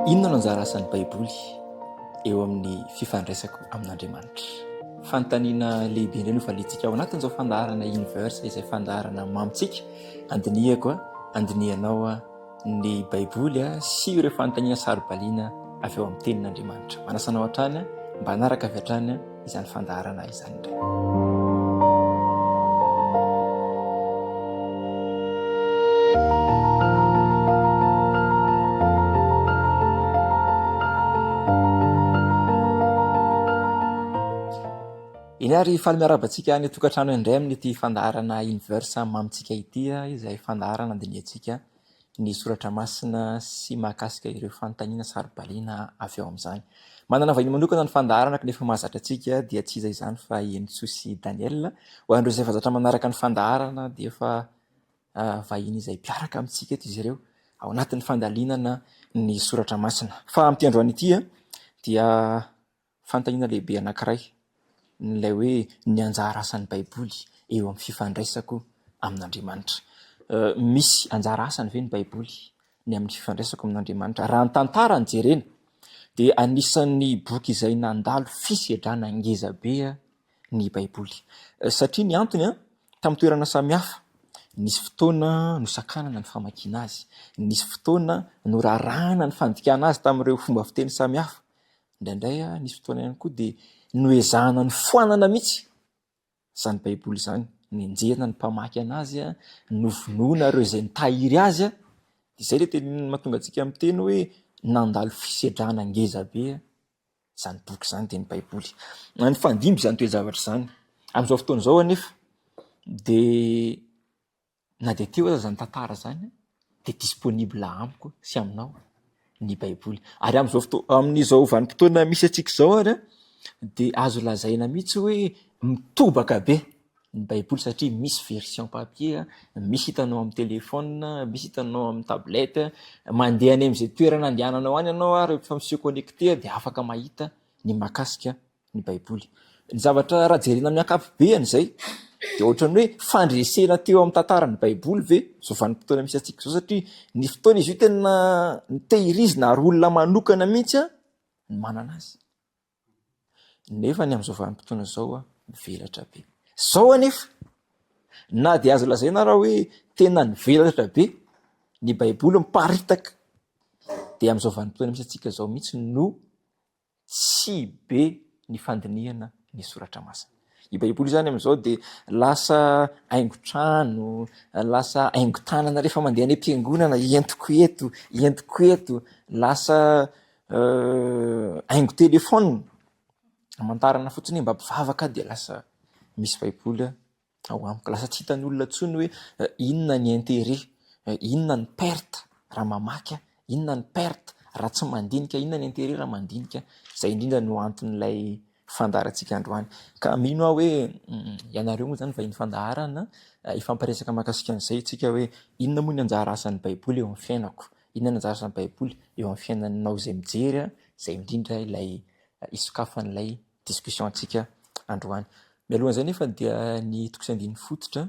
Inona no anjara asan'ny Baiboly eo amin'ny fifandraisako amin'Andriamanitra? Fanontaniana lehibe indray no valintsika ao anatin'izao fandaharana universe izay fandaharana mamitsika. Andinihako andinihanao ny Baiboly sy ireo fanontaniana saribaliana avy eo amin'ny tenin'Andriamanitra. Manasanao hatrany mba hanaraka avy hatrany izany fandaharana izany indray. Iny ary faly miarabantsika ny tokantrano indray amin'ity fandaharana universe mamitsika ity izay fandaharana andinihantsika ny soratra masina sy mahakasika ireo fanontaniana saribaliana avy eo amin'izany. Manana vahiny manokana ny fandaharana kanefa mahazatra antsika dia tsy iza izany fa Enitso sy Daniel. Ho an'ireo izay fazatra manaraka ny fandaharana dia efa vahiny izay mpiaraka amintsika eto izy ireo ao anatin'ny fandalinana ny soratra masina. Fa amin'ity androany ity dia fanontaniana lehibe anankiray, nilay hoe ny anjara asan'ny Baiboly eo amin'ny fifandraisako amin'Andriamanitra. Misy anjara asany ve ny Baiboly ny amin'ny fifandraisako amin'Andriamanitra? Raha ny tantara ny jerena dia anisan'ny boky izay nandalo fisedrana ngezabe ny Baiboly. Satria ny antony tamin'ny toerana samihafa, nisy fotoana nosakanana ny famakiana azy, nisy fotoana norarahana ny fandikana azy tamin'ireo fomba fiteny samihafa. Indraindray nisy fotoana ihany koa dia noezahana ny foanana mihitsy izany Baiboly izany, nienjehana ny mpamaky anazy, novonoana ireo izay nitahiry azy. Izay ilay teny mahatonga antsika amin'ny teny hoe nandalo fisedrana ngezabe izany boky izany dia ny Baiboly. Ny fandimby izany toe-javatra izany amin'izao fotoana izao anefa dia na dia teo aza izany tantara izany dia disponible amiko sy aminao ny Baiboly. Ary amin'izao vanim-potoana misy antsika izao ary dia azo lazaina mihitsy hoe mitobaka be ny Baiboly, satria misy version papier, misy hitanao amin'ny telefona, misy hitanao amin'ny tablette, mandeha any amin'izay toerana andehananao any ianao rehefa misy connecté dia afaka mahita ny mahakasika ny Baiboly. Ny zavatra raha jerena amin'ny ankapobeny izay dia ohatran'ny hoe fandresena teo amin'ny tantaran'ny Baiboly ve zao vanim-potoana misy antsika izao, satria ny fotoana izy io tena nitehirizina ary olona manokana mihitsy ny manana azy. Nefa ny amin'izao vanim-potoana izao mivelatra be. Zao anefa na dia azo lazaina raha hoe tena nivelatra be ny Baiboly, miparitaka, dia amin'izao vanim-potoana misy antsika izao mihitsy no tsy be ny fandinihana ny soratra masina. I Baiboly izany amin'izao dia lasa haingon-trano, lasa haingon-tanana rehefa mandeha any am-piangonana, entiko eto, lasa haingo-telefona amantarana fotsiny mba mpivavaka dia lasa misy Baiboly ao amiko. Lasa tsy hitan'ny olona intsony hoe inona ny intérêt, inona ny perte raha mamaky, inona ny perte raha tsy mandinika, inona ny intérêt raha mandinika. Izay indrindra no anton'ilay fandaharantsika androany. Ka mino aho hoe ianareo moa izany vahiny fandaharana ifampiresaka mahakasika an'izay tsika hoe inona moa ny anjara asan'ny Baiboly eo amin'ny fiainako, inona ny anjara asan'ny Baiboly eo amin'ny fiainanao izay mijery, izay indrindra ilay isokafan'ilay discussion antsika androany. Mialohan'izay nefa dia ny toko sy andiny fototra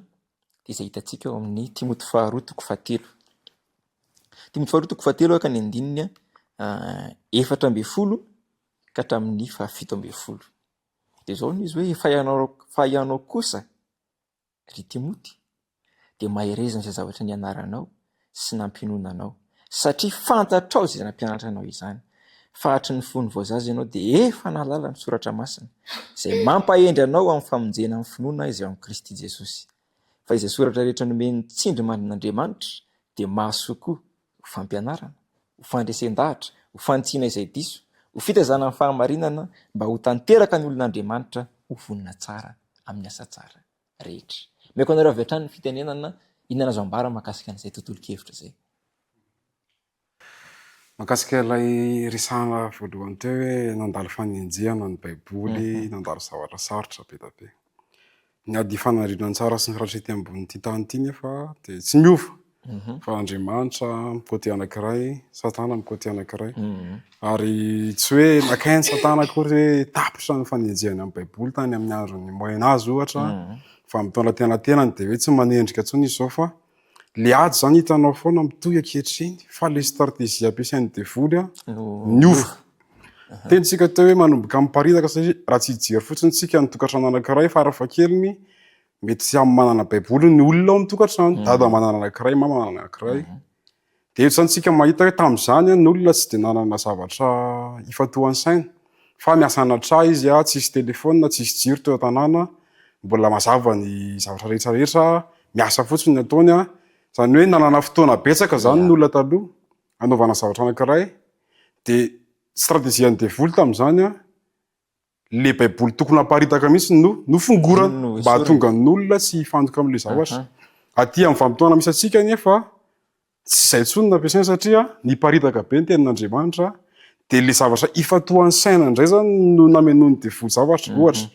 dia izay hitantsika eo amin'ny Timothée faharoa toko fahatelo. Timothée faharoa toko fahatelo ka ny andininy 14 ka hatramin'ny 17. Dia izao izy hoe fa ianao kosa ry Timoty dia maherezana izay zavatra nianaranao sy nampinoana anao, satria fantatrao izay nampianatra anao izany. Fahatry ny fony voazaza ianao dia efa nahalala ny soratra masina izay mampahendry anao amin'ny famonjena amin'ny finoana izay ao amin'ny Kristy Jesosy. Fa izay soratra rehetra nomeny tsindrimandrin'Andriamanitra dia mahasoa koa ho fampianarana, ho fandresen-dahatra, ho fanitsiana izay diso, ho fitazana amin'ny fahamarinana, mba ho tanteraka ny olon'Andriamanitra ho vonina tsara amin'ny asa tsara rehetra. Meko anareo avy hatrany ny fitenenana, inona azo ambara mahakasika an'izay tontolo-kevitra izay? Mahakasika ilay resahana voalohany teo hoe nandalo fanenjehana ny Baiboly, nandalo zavatra sarotra be da be. Ny ady fanandrinany tsara sy ny ratrety ambonin'ity tany ity nefa dia tsy miova. Fa Andriamanitra mikoty anankiray, Satana mikoty anankiray. Ary tsy hoe nakainy Satana akory hoe tapotra ny fanenjehana amin'ny Baiboly tany amin'ny andron'ny Moyen Âge ohatra, fa mitondra tena dia hoe tsy manendrika intsony izy zao fa le ady zany hitanao foana mitoy ankehitriny fa le stratégie ampiasain'ny devoly a No miova tentsika teo hoe manomboka miparitaka satria raha tsy hijery fotsiny tsika ny tokantrano anankiray farafakeliny mety sy amin'ny manana baiboly ny olona ao amin'ny tokantrano dada manana anankiray mama manana anankiray de eto zany tsika mahita hoe tamin'izany ny olona tsy de nanana zavatra ifatohan'ny saina fa miasa anatrah izy a tsisy telefona tsisy jiro teo an-tanàna mbola mazava ny zavatra rehetrarehetra miasa fotsiny ny ataony a zany hoe nanana fotoana betsaka zany ny olona taloha anaovana zavatra anankiray de stratégie ny devoly tamin'izany a le baiboly tokony hamparitaka mihitsy no fongorana mba hahatonga ny olona tsy hifantoka amin'le zavatra aty amin'ny vanim-potoana misy atsika nefa tsy izay ntsony no ampiasaina satria niparitaka be ny tenin'Andriamanitra de le zavatra ifatohan'ny saina indray zany no namenoany devoly zavatra ohatra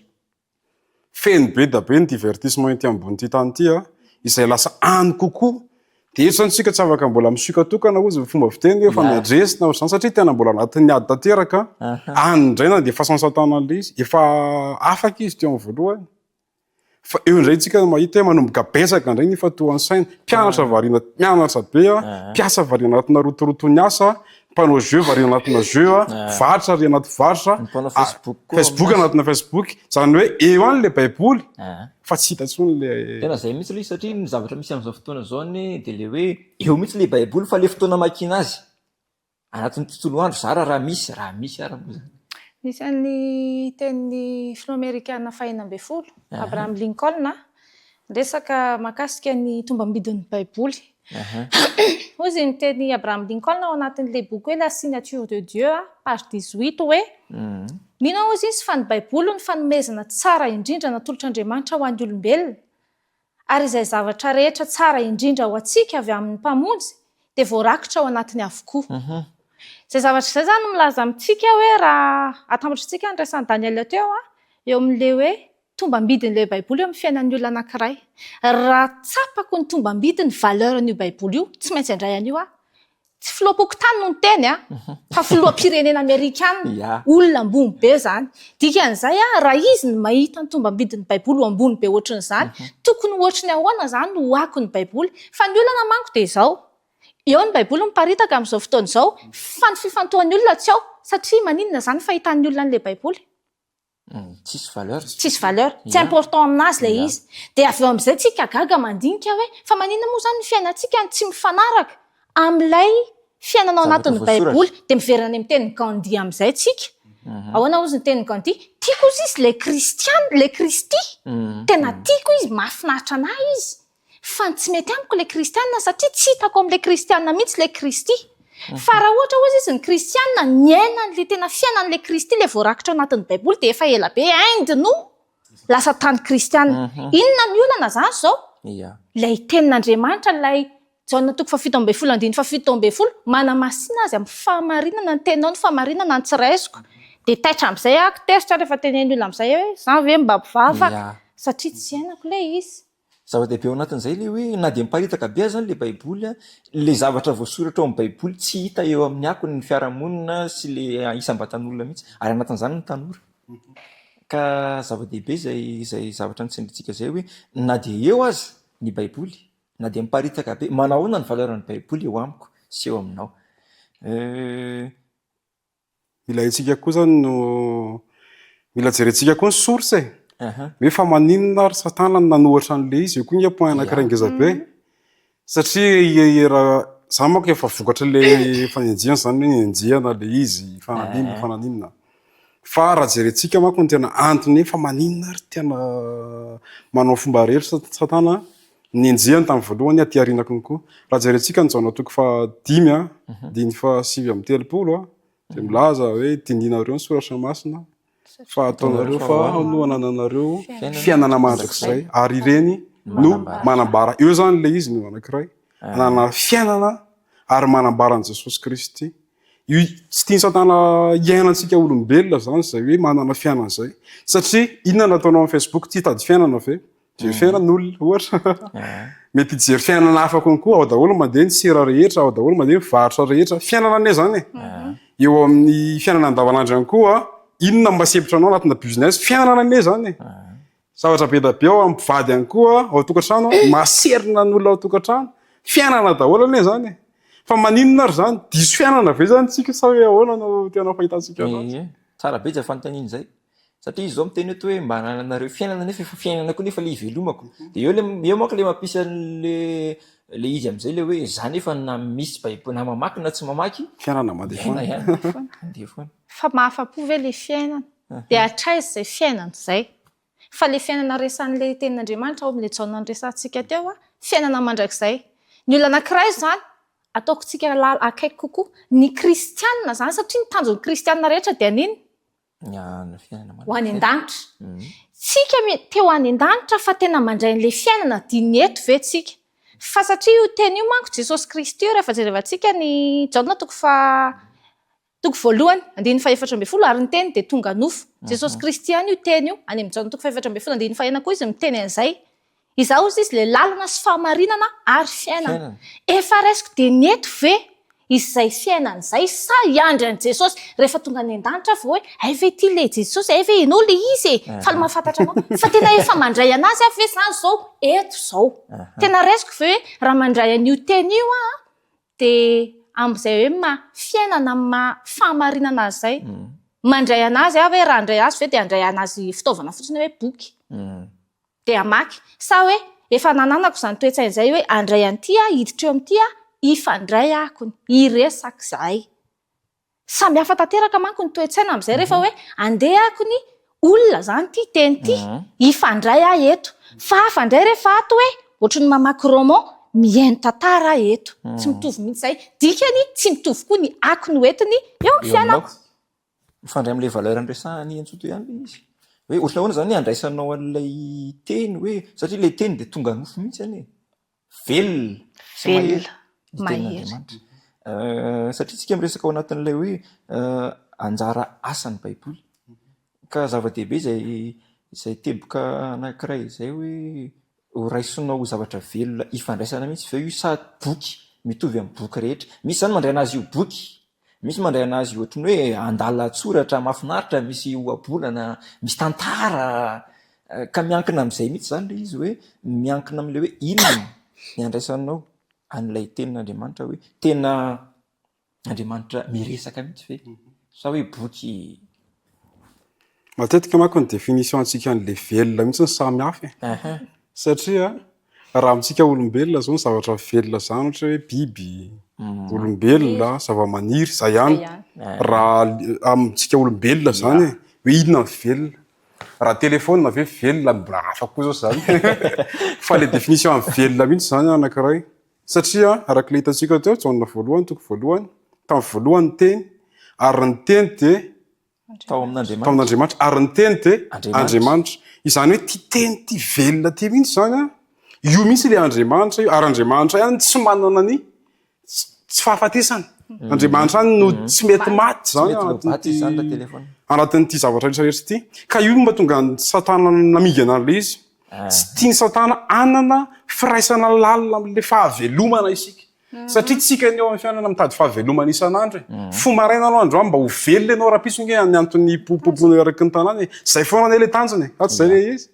feno be da be ny divertissement ety ambony tany ity a izay lasa any kokoa de eto zany tsika tsy afaka mbola misokatokana ozy fomba fiteny hoe fa miadresy na zany satria tena mbola anatin'ny ady tanteraka any indray na de efa sansatanan'le izy efa afaka izy teo amin'ny voalohany fa eo indray tsika mahita hoe manomboka betsaka indray ny ifatohan'ny saina mpianatra variana mianatra be a mpiasa variana anatina rotoroton'ny asa mpanao jeu variana anatina jeu a varitra ary anaty varitra Facebook anatina Facebook zany hoe eo any le baiboly fa tsy hita ntsony le tena zay mihitsy le satria ny zavatra misy amin'izao fotoana zao ny de le hoe eo mihitsy le baiboly fa le fotoana makina azy anatin'ny tontolo andro zara raha misy ara-moa zany nisy an'ny tenin'ny filoha amerikana fahina amby folo Abraham Lincoln resaka makasika ny tombambidin'ny baiboly ozy ny teny Abraham Lincoln ao anatin'le boky hoe la signature de Dieu page 18 hoe mino ozy izy fa ny baiboly ny fanomezana tsara indrindra natolotr'Andriamanitra ho an'ny olombelona ary izay zavatra rehetra tsara indrindra ho antsika avy amin'ny mpamonjy de voarakitra ao anatiny avokoa zay zavatra zay zany milaza amintsika hoe raha atambatra tsika ny resan'ny Daniel teo eo amin'le hoe tombambidin'le baiboly eo amin'ny fiainan'ny olona anankiray raha tsapako ny tombambidiny valeur n'io baiboly io tsy maintsy andray an'io tsy filoha-poko tany no ny teny fa filoha-pirenena amerikana olona ambony be zany dikan'izay raha izy ny mahita ny tombambidin'ny baiboly ho ambony be ohatrin'izany tokony ohatriny ahoana zany no hoako ny baiboly fa ny olana manko de zao eo ny baiboly miparitaka amin'izao fotoana izao fa ny fifantohan'ny olona tsy ao satria maninona zany fahitan'ny olona n'le baiboly tsisy valeur tsy important aminazy le izy de avy eo amin'izay tsika gaga mandinika hoe fa maninona moa zany ny fiainantsika tsy mifanaraka amin'ilay fiainanao anatin'ny baiboly de miverina any amin'ny tenin'ny Gandhi amin'izay tsika ahoana ozy ny tenin'ny Gandhi tiako izy izy le kristy tena tiako izy mahafinaritra anahy izy fa tsy mety amiko le kristianina satria tsy hitako amin'le kristianina mihitsy le kristy fa raha ohatra ozy izy ny kristianina ny ainan'le tena fiainan'le kristy le voarakitra ao anatin'ny baiboly de efa ela be Inde no lasa tany kristianina inona ny olana zany zao lay tenin'Andriamanitra lay Jaona 7:7 manamasina azy amin'ny fahamarinana ny tenao ny fahamarinana ny tsiraiziko de taitra amin'izay teritra rehefa tenen'ny olona amin'izay hoe zany ve mba mpivavaka satria tsy ainako le izy zava-dehibe ao anatin'izay le hoe na de miparitaka be zany le baiboly le zavatra voasoratra ao amin'ny baiboly tsy hita eo amin'ny akony ny fiarahamonina sy le isam-batan'olona mihitsy ary anatin'izany ny tanora ka zava-dehibe zay zavatra nitsindritsika zay hoe na de eo azy ny baiboly na de miparitaka be manahoana ny valeur ny baiboly eo amiko sy eo aminao mila itsika koa zany no mila jerentsika koa ny source hoe fa maninona ary satana nanohatra an'le izy io koa ny point anankiray ngeza be satria raha za manko efa vokatra le fanenjiana zany hoe enjiana le izy fananinona fa raha jerentsika manko ny tena antony fa maninona ary tena manao fomba rehetra satana nenjehany tamin'ny voalohany aty aoriana konkoa raha jerentsika ny Jaona 5:7 de milaza hoe tindinareo ny soratra masina fa ataonareo fa no anananareo fiainana mandrakizay ary ireny no manambara eo zany le izy no anankiray anana fiainana ary manambaran'i Jesosy Kristy io tsy tiany satana iainantsika olombelona zany zay hoe manana fiainana zay satria inona nataonao amin'ny Facebook ty hitady fiainana ve jery fiainan'olona ohatra mety jery fiainana hafa konkoa ao daholo mandeha ny sera rehetra ao daholo mandeha mivarotra rehetra fiainana ane zany eo amin'ny fiainana andavanandro ihany koa inona mbasepitra anao anatina business fiainana ane zany zavatra be da be ao amin'ny mpivady ihany koa ao tokantrano maserina ny olona ao tokantrano fiainana daholo ane zany fa maninona ary zany diso fiainana ve zany tsika sa hoe ahoana no tena fahitantsika tsara be tsy afanontaniana izay satria izy zao miteny eto hoe mba nananareo fiainana nefa efa fiainana koa nefa le ivelomako de eo manko le mampisy le izy am'izay le hoe zany efa na misy baiboly na mamaky na tsy mamaky fiainana mandeha foana andeha foana fa mahafa-po ve le fiainana de atraizy zay fiainana zay fa le fiainana resan'le tenin'Andriamanitra ao am'le jaona nyresantsika teo a fiainana mandrakizay ny olona anankiray zany ataoko tsika akaiky kokoa ny kristianina zany satria ny tanjon'ny kristianina rehetra dia aniny ho any an-danitra tsika teo any an-danitra fa tena mandray n'le fiainana diny eto ve tsika fa satria io teny io manko Jesosy Kristy io rehefa jerevantsika ny jaona toko voalohany 14 ary ny teny de tonga nofo Jesosy Kristy any io teny io any amin'ny jaona toko 14 koa izy miteny an'izay izaho ozy izy le lalana sy fahamarinana ary fiainana efa raisiko de neto ve izay fiainana zay sa iandry an' Jesosy rehefa tonga any an-danitra fa hoe ay ve ty le Jesosy ay ve enao le izy fa le mahafantatra anao fa tena efa mandray anazy avy ve zany zao eto zao tena raisiko ve raha mandray an'io teny io de am'izay hoe fiainana fahamarinana azy zay mandray anazy avy raha andray azy ve de andray anazy fitaovana fotsiny hoe boky de amaky sa hoe efa nananako zany toetsain'izay hoe andray an'ity hiditra eo am'ity ifandray akony iresaka zay samy hafa tanteraka manko ny toetsaina am'izay rehefa hoe andeha akony olona zany ty teny ty ifandray eto fa afandray rehefa ato hoe ohatry ny mamaky roman mihaino tantara eto tsy mitovy mihitsy zay dikany tsy mitovy koa ny akony hoetiny eo amin'ny fiainako mifandray am'le valeur andresahany antsoto ihany le izy hoe ohatrany ahoana zany andraisanao an'ilay teny hoe satria le teny de tonga nofo mihitsy any velona mahery satria tsika miresaka ao anatin'ilay hoe anjara asan'ny baiboly ka zava-dehibe izay teboka anankiray izay hoe raisinao zavatra velona ifandraisana mihitsy ve io sa boky mitovy amin'ny boky rehetra misy zany mandray anazy io boky misy mandray anazy ohatrany hoe andala-tsoratra mahafinaritra misy oabolana misy tantara ka miankina am'izay mihitsy zany le izy hoe miankina am'le hoe inona ny andraisanao an'ilay tenin'Andriamanitra hoe tena Andriamanitra miresaka mihitsy ve sa hoe boky matetika manko ny définition antsika an'le velona mihitsy ny samy hafa satria raha amintsika olombelona zao ny zavatra velona zany ohatra hoe biby olombelona zava-maniry zay ihany raha amintsika olombelona zany hoe inona velona raha telefôna ve velona mbola hafa koa zao zany fa le définition amin'ny velona mihitsy zany anankiray satria araka le hitantsika teo jaona voalohany toko voalohany tamin'ny voalohany teny ary ny teny de tao amin'Andriamanitra ary ny teny de Andriamanitra izany hoe ty teny ty velona ty mihitsy zany io mihitsy le Andriamanitra io ary Andriamanitra ihany tsy manana ny tsy fahafatesana Andriamanitra ihany no tsy mety maty zany anatin'ity zavatra rehetrarehetra ity ka io mba tonga ny Satana namingana an'le izy tsy tiany Satana anana firaisana lalina am'le fahavelomana isika satria tsika ny eo amin'ny fiainana mitady fahavelomana isan'andro fo maraina anao androany mba ho velona ianao rahapisonge ny antony popopony araky ny tanàny zay foana ny le tanjony ato zay le izy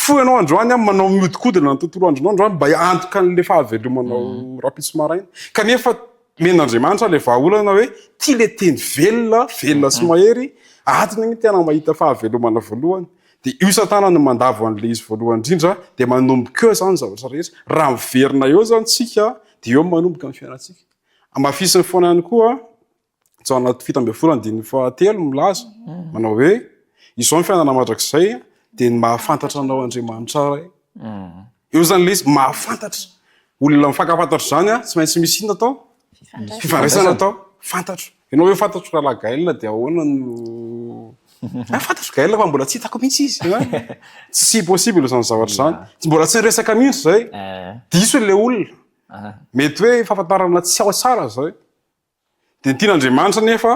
fo ianao androany manao miodikodina ny tontolo andronao androany mba antoka n'le fahavelomanao rahapiso maraina kanefa men'Andriamanitra le vahaolana hoe ty le teny velona sy mahery atony ny tena mahita fahavelomana voalohany de io Satana no mandavo an'le izy voalohany indrindra de manomboka eo zany zavatra rehetra raha miverina eo zany tsika de eo manomboka amin'ny fiainatsika amafisiny foana ihany koa tsao anaty 17 milaza manao hoe izao ny fiainana mandrakizay de ny mahafantatra anao Andriamanitra ray eo zany le izy mahafantatra olona mifankafantatra zany tsy maintsy misy ina atao fifandraisana atao fantatro ianao hoe fantatro raha lagailina de ahoana no fantatro gailina fa mbola tsy hitako mihitsy izy tsy possible zany zavatra zany mbola tsy niresaka mihitsy zay diso le olona mety hoe fahafantarana tsy ao tsara zay de ny tian'Andriamanitra nefa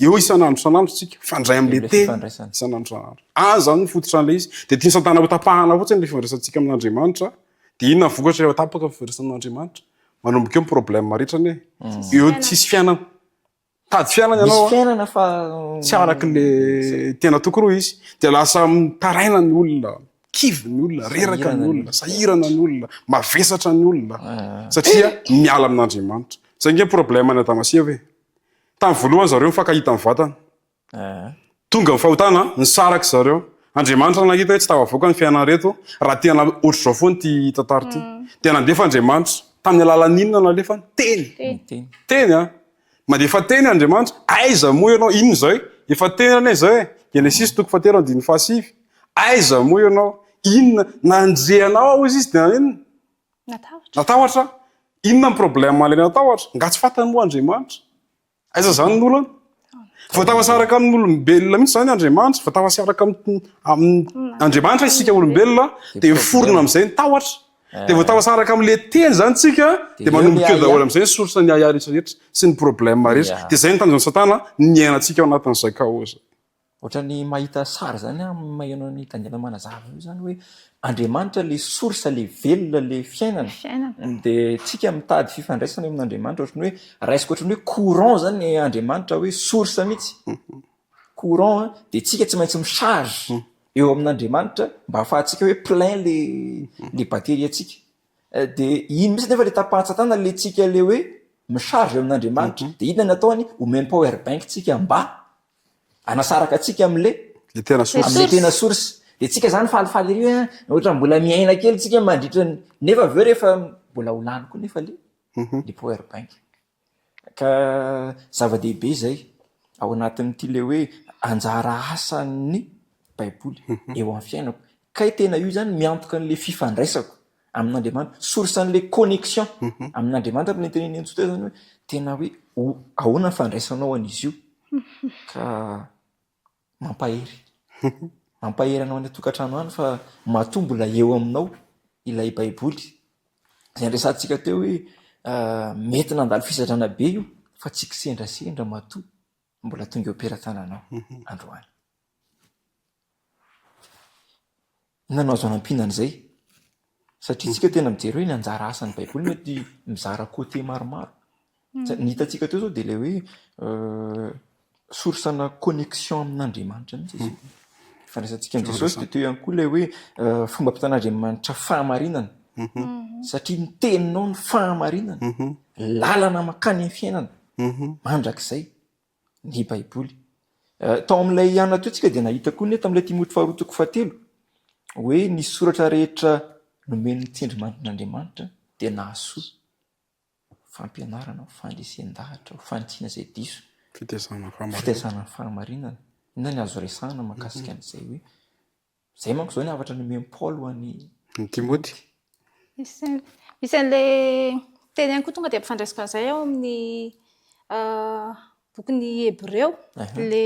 eo isan'andro tsika fandray am'le teny isan'andro zany ny fototra an'le izy de tiany Satana ho tapahana fotsiny le fifandraisantsika amin'Andriamanitra de inona vokatra rehefa tapaka fifandraisana amin'Andriamanitra manomboka eo ny problème rehetra ne eo tsisy fiainana tady fiainana ianao fa tsy araky le tena tokony izy de lasa mitaraina ny olona kivy ny olona reraka ny olona sahirana ny olona mavesatra ny olona satria miala amin'Andriamanitra. Zay nge problème any Damasia hoe tamin'ny voalohany zareo mifankahita ny vatana tonga ny fahotana nisaraka zareo. Andriamanitra nahita hoe tsy tavavoaka ny fiainareto raha tena ohatr' zao foany ty tantara ty dia nandefa Andriamanitra tamin'ny alalan'inona nalefa teny mandefa teny Andriamanitra aiza moa ianao inona zay efa teny ane zay Genesis 3:7 aiza moa ianao inona nanjehanao izy dia inona natahotra inona ny problème malay natahotra nga tsy fatany moa Andriamanitra aiza zany ny olana voatafasaraka amin'ny olombelona mihitsy zany Andriamanitra voatafasaraka amin'ny Andriamanitra isika olombelona dia forona amin'izay ny tahotra dia voatafasaraka amin'le teny zany tsika dia manomboka eo daholo amin'izay ny sorsa ny aya rehetrarehetra sy ny problème rehetra dia zay ny tanjon'ny Satana ny ainatsika ao anatin'izay kaoza. Ohatra ny mahita sary zany mahiano ny tandena manazava io zany hoe Andriamanitra le sorsa le velona le fiainana dia tsika mitady fifandraisana amin'Andriamanitra ohatrany hoe raisiko ohatrany hoe courant zany Andriamanitra hoe sorsa mihitsy courant dia tsika tsy maintsy micharge eo amin'Andriamanitra mba ahafahantsika hoe plein le batterie atsika dia iny mihitsy nefa le tapahan-Satana le tsika le hoe micharge eo amin'Andriamanitra dia inona ny ataony omeny power bank tsika mba anasaraka atsika amin'le tena source dia tsika zany falifaly ery ohatra mbola miaina kely tsika mandritra nefa aveo rehefa mbola ho lany koa nefa le power bank ka zava-dehibe zay ao anatin'ity le hoe anjara asan'ny baiboly eo amin'ny fiainako ka tena io zany miantoka n'le fifandraisako amin'Andriamanitra source an'le connexion amin'Andriamanitra ny teneneny tsotra zany hoe tena hoe ahoana ny fandraisanao an'izy io ka mampahery anao any tokantrano any fa matombola eo aminao ilay baiboly zay resantsika teo hoe mety nandalo fisadrana be io fa tsy kisendrasendra matoa mbola tonga eo am-peran-tananao androany. Nanao azo anampinan'izay satria tsika tena mijery hoe ny anjara asan'ny baiboly mety mizara côté maromaro ny hitantsika teo zao dia le hoe sorsana connexion amin'Andriamanitra mihitsy izy fandraisantsika amin'ny Jesosy dia teo ihany koa le hoe fomba ampitan'Andriamanitra fahamarinana satria ny teninao ny fahamarinana lalana makany amin'ny fiainana mandrakizay ny baiboly tao amin'ilay ihana teo tsika dia nahita koa ny tamin'ilay Timoty 2:7 hoe ny soratra rehetra nomeny tsindrimandrin'Andriamanitra dia nahasoa fampianarana fandresen-dahatra fanitsiana izay diso fitezana fahamarinana inona ny azo resahana mahakasika an'izay hoe zay manko zao ny avatra nomeny Paoly ho an'ny Timoty misy an'ilay teny ihany koa tonga dia ampifandraisiko an'izay ao amin'ny bokin'ny Hebreo le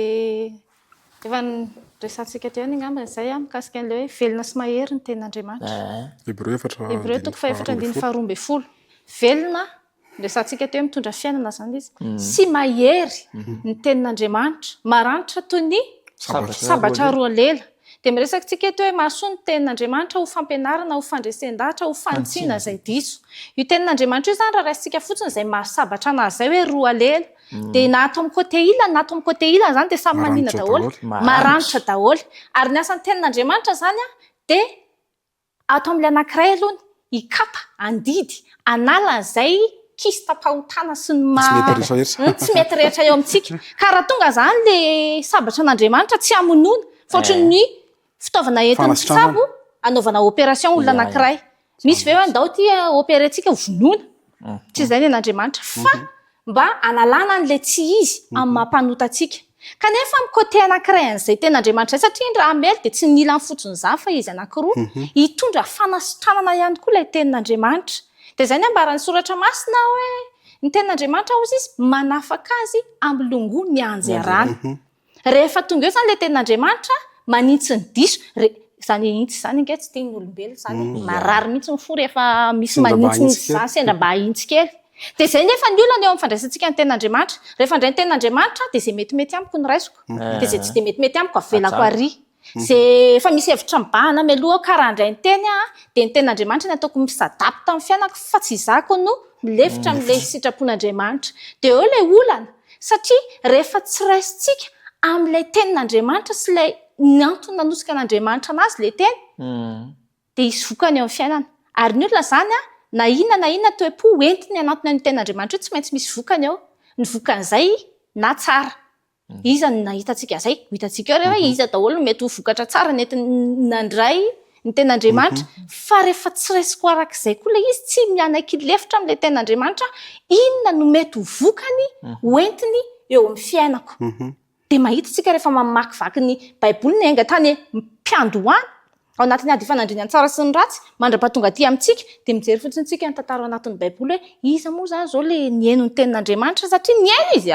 efa resantsika teo ny angambany izay mikasika an'ilay hoe velona sy mahery ny tenin'Andriamanitra Hebreo 4:12 velona resantsika teo mitondra fiainana zany izy sy mahery ny tenin'Andriamanitra maranitra toy ny sabatra roa lela dia miresaka tsika eto hoe mahasoa ny tenin'Andriamanitra ho fampianarana ho fandresen-dahatra ho fantsiana izay diso io tenin'Andriamanitra io zany raha raisitsika fotsiny izay mahasabatra anazy zay hoe roa lela dia na ato amin'ny côté ilany na ato amin'ny côté ilany zany dia samy manina daholo maranitra daholo ary ny asan'ny tenin'Andriamanitra zany dia ato amin'ilay anankiray aloha ikapa andidy anala an'izay kisy tapahotana sy ny tsy mety rehetra eo amintsika ka raha tonga zany le sabatra an'Andriamanitra tsy amonoana fotry ny fitaovana entin'ny tsabo anaovana opération olona anankiray misy ve hoe andao ty opérantsika vonoana tsy izay ny an'Andriamanitra fa mba analana an'le tsy izy amin'ny mampanotatsika kanefa amin'ny côté anankiray an'izay tenin'Andriamanitra izay satria raha mely dia tsy nila ny fotsiny zany fa izy anankiroa hitondra fanasitranana ihany koa ilay tenin'Andriamanitra dia izay ny ambaran'ny soratra masina hoe ny tenin'Andriamanitra ozy izy manafaka azy amin'ny longo mianjy-arana rehefa tonga eo zany ilay tenin'Andriamanitra manitsy ny diso zany intsy zany inge tsy tian'ny olombelona zany marary mihitsy ny fo rehefa misy manitsy zany sendra mba intsy kely dia izay nefa ny olana eo amin'ny fandraisantsika ny tenin'Andriamanitra rehefa indray ny tenin'Andriamanitra dia izay metimety amiko ny raisiko dia izay tsy dia metimety amiko avelako ary zay efa misy hevitra mibahana mialoha karaha indray ny teny dia ny tenin'Andriamanitra ny ataoko misadapta amin'ny fiainako fa tsy izako no milefitra amin'ilay sitrapon'Andriamanitra dia eo ilay olana satria rehefa tsy raisitsika amin'ilay tenin'Andriamanitra sy ilay ny antony nanosika an'Andriamanitra anazy ilay teny dia hisy vokany eo amin'ny fiainana. Ary ny olona zany na inona toe-po entiny anatiny ny ten'Andriamanitra io tsy maintsy misy vokany ao. Ny vokan'izay na tsara. Iza no nahitantsika zay, ho hitantsika eo rehefa iza daholo no mety ho vokatra tsara nandray ny ten'Andriamanitra. Fa rehefa tsy raisiko arak'izay koa ilay izy, tsy mianan-kilefitra amin'ilay ten'Andriamanitra, inona no mety ho vokany hoentiny eo amin'ny fiainako. Dia mahitatsika rehefa mamakivaky ny Baiboly ny hainga tany mpiandohany ao anatin'ny ady fanandrinany tsara sy ny ratsy mandra-pahatonga aty amintsika, dia mijery fotsiny tsika ny tantara ao anatin'ny Baiboly hoe iza moa zany zao le niaino ny ten'Andriamanitra, satria niaino izy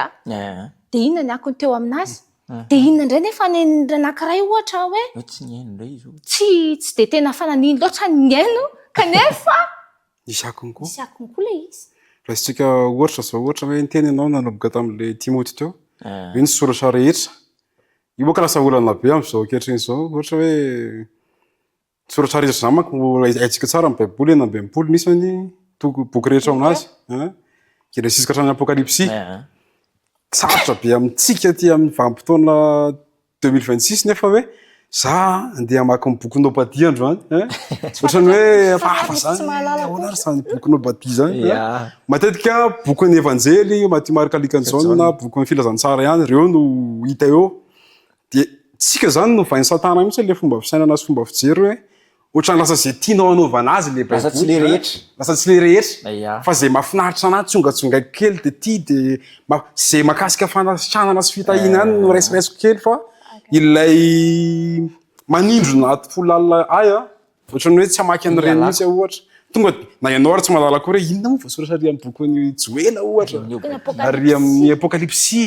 dia inona ny akony teo aminazy. Dia inona indray nefa ny anankiray ohatra hoe tsy dia tena fananiny loatra niaino kanefa Isy akony koa ilay izy. raha isika ohatra zao ohatra hoe niteny ianao nanomboka tamin'ilay Timoty teo hoe ny soratra rehetra io boka lasa olana be amin'izao ankehitriny zao, ohatra hoe soratra rehetra zany manko haitsika tsara amin'ny Baiboly enina amby enimpolo nisany boky rehetra aminazy Genesis ka hatrany Apokalipsy. Sarotra be amintsika ty amin'ny vanim-potoana 2026 nefa hoe za andeha hamaky ny boky Nobady androany ohatrany hoe fahafa zany ahoana zany boky Nobady zany matetika bokin'ny evanjely Matthieu Marc Luc John na bokin'ny filazantsara ihany reo no hita eo. Dia tsika zany no vainy satana mihitsy le fomba fisainana sy fomba fijery hoe ohatrany lasa zay tianao anaovana azy le lasa tsy le rehetra, lasa tsy le rehetra fa zay mahafinaritra anazy tsongatsonga kely dia tia dia zay mahakasika fanasitranana sy fitahiana ihany no raisiraisiko kely fa ilay manindro naty folo alina ohatrany hoe tsy hamaky an'ireny mihitsy ohatra tonga na ianao ary tsy mahalala koa hoe inona moa voasoratra ary amin'ny bokin'ny Joela ohatra ary amin'ny Apokalipsy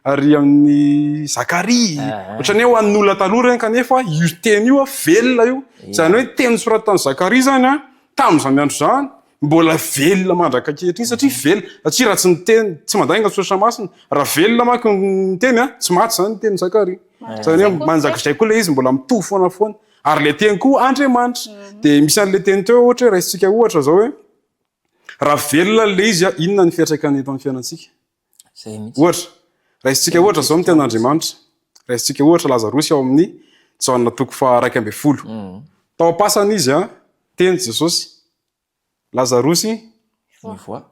ary amin'ny Zakaria ohatrany hoe ho an'ny olona taloha ireny kanefa io teny io velona io zany hoe teny soratana Zakaria zany tamin'izany andro zany mbola velona mandraka ankehitriny satria velona satria raha tsy niteny tsy mandainga soratra masina raha velona manko ny teny tsy maty zany ny teny Zakaria zany hoe manjakizay koa le izy mbola mitovy foana foana ary le teny koa Andriamanitra. Dia misy an'le teny teo ohatra hoe raha isika ohatra zao hoe raha velona le izy inona ny fiantraikany eto amin'ny fiainantsika ohatra raha isika ohatra zao miteny Andriamanitra raha isika ohatra Lazarosy ao amin'ny Jaona 1:12 tao am-pasana izy teny Jesosy Lazarosy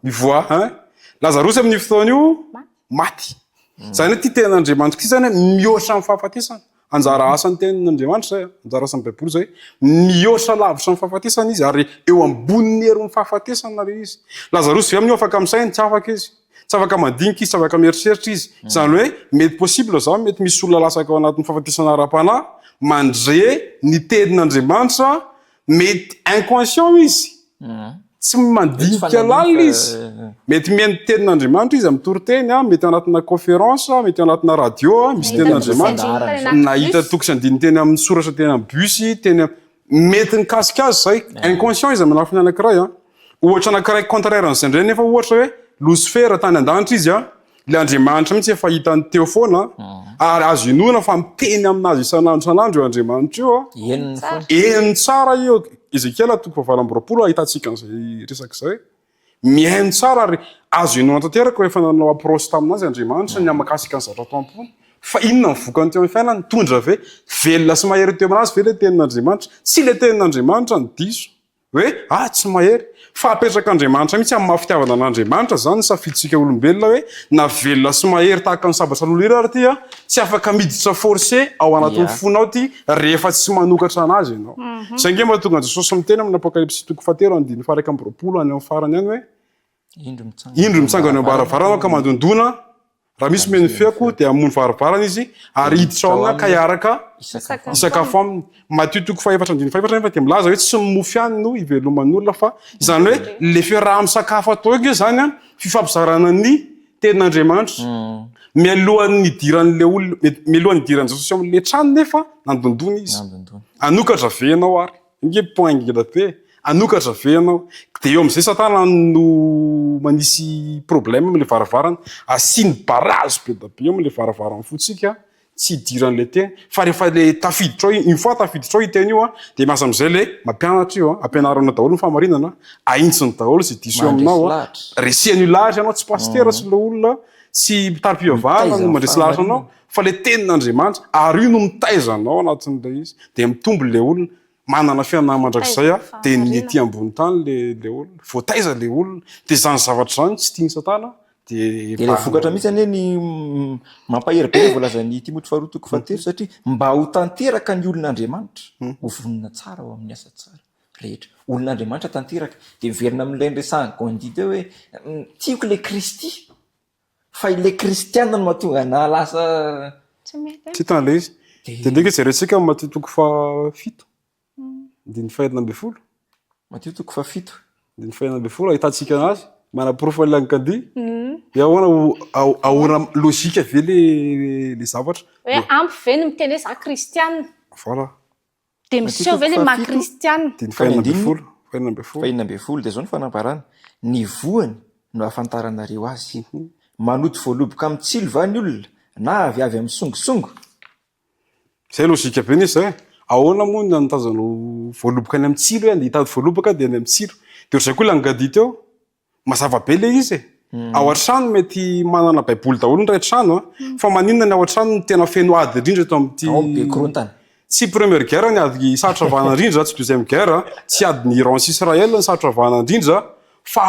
mivoa Lazarosy amin'ny fotoana io maty zany hoe ty ten'Andriamanitra ty zany mihoatra amin'ny fahafatesana anjara asany tenin'Andriamanitra zay anjara asany Baiboly zay mihoatra lavitra amin'ny fahafatesana izy ary eo amboniny heron'ny fahafatesana le izy. Lazarosy ve amin'io afaka misaina tsy afaka izy, tsy afaka mandinika izy, tsy afaka mieritreritra izy, zany hoe mety possible zany mety misy olona lasaka ao anatin'ny fahafatesana ara-panahy mandre ny tenin'Andriamanitra mety inconscient izy tsy mandinika lalina izy mety mihaino tenin'Andriamanitra izy amin'ny toriteny mety anatina conférence mety anatina radio misy tenin'Andriamanitra nahita tokotra andiny teny amin'ny soratra teny amin'ny bus teny mety nikasika azy zay inconscient izy amin'ny lafiny anankiray ohatra anankiray contraire an'izay indray nefa ohatra hoe Lucifer tany an-danitra izy le Andriamanitra mihitsy efa hitany teo foana ary azo inoana fa miteny aminazy isan'andro io Andriamanitra io enony tsara io Ezekiela 4:20 ahitantsika an'izay resaka izay mihaino tsara ary azo inoana tanteraka rehefa nanao approche taminazy Andriamanitra ny amakasika ny zavatra tao am-pony fa inona ny vokany teo amin'ny fiainany tondra ve velona sy mahery teo aminazy ve le tenin'Andriamanitra tsy le tenin'Andriamanitra ny diso hoe tsy mahery fa apetrak'Andriamanitra mihitsy amin'ny mahafitiavana an'Andriamanitra zany safiditsika olombelona hoe na velona sy mahery tahaka ny sabatra lolera ary ty tsy afaka miditra forcé ao anatin'ny fonao ty rehefa tsy manokatra anazy ianao. Zay nge mahatonga Jesosy miteny amin'ny Apokalipsy 7:20 any amin'ny farany any hoe indro mitsangana eo am-baravarana ka mandondona raha misy meny feako dia hamono varavarana izy ary hiditra ao amina ka hiaraka isakafo aminy. Matthieu 4:4 nefa dia milaza hoe tsy mimofy ihany no iveloman'olona fa izany hoe le fiaraha misakafo atao io zany fifampizarana ny tenin'Andriamanitra mialohan'ny idiran'le olona mialohan'ny idiran'i Jesosy amin'le trano nefa nandondona izy anokatra ve ianao ary inge point ngeda be anokatra ve ianao dia eo amin'izay satana no manisy problème amin'le varavarana asiny barrage be da be eo amin'le varavarana fotsika tsy idiran'le teny fa rehefa le tafiditra ao une fois tafiditra ao iteny io dia miasa amin'izay le mampianatra io ampianarana daholo ny famarinana aintsiny daholo sy diso eo aminao resihany lahatra ianao tsy pastera sy le olona tsy mpitary-pivavahana no mandresy lahatra anao fa le tenin'Andriamanitra ary io no mitaizanao anatin'ilay izy dia mitombo le olona manana fianana mandrakizay a de ny ety ambony tany le olona voataiza le olona de zany zavatra zany tsy tiany satana de le vokatra mihitsy anie ny mampahery be voalazan'ny Timothée faharoa toko fahatelo satria mba ho tanteraka ny olon'Andriamanitra ho vonina tsara ao amin'ny asa tsara rehetra olon'Andriamanitra tanteraka de miverina amin'ilay ndresahany gondi teo hoe tiako le Kristy fa ile kristiana no mahatonga na lasa tsy tan'le izy de ndreky jerentsika Matthieu toko fahafito diny fahaenina amby folo Matthieu toko fahafito diny fahaenina amby folo ahitantsika anazy mana-porofo lankady ahoana ahora logika ve le zavatra hoe ampy ve no miteny hoe za kristiana voilà de miseho ve le mahakristiana diny fahaenina amby folo fahaenina amby folo de zao ny fanamparana ny voany no ahafantaranareo azy manoto voaloboka amin'ny tsilo va ny olona na avy amin'ny songosongo zay logika be nisy zay ahoana moa ny anotazana voaloboka any amin'ny tsilo hoe hitady voalobaka de any amin'ny tsilo de zay koa langady teo mazava be le izy ao an-trano mety manana baiboly daholo ny ray trano fa maninona ny ao an-trano ny tena feno ady indrindra eto be korontana tsy première guerre ny ady sarotra vahana indrindra tsy deuxième guerre tsy ady ny Iran sy Israël ny sarotra vahana indrindra fa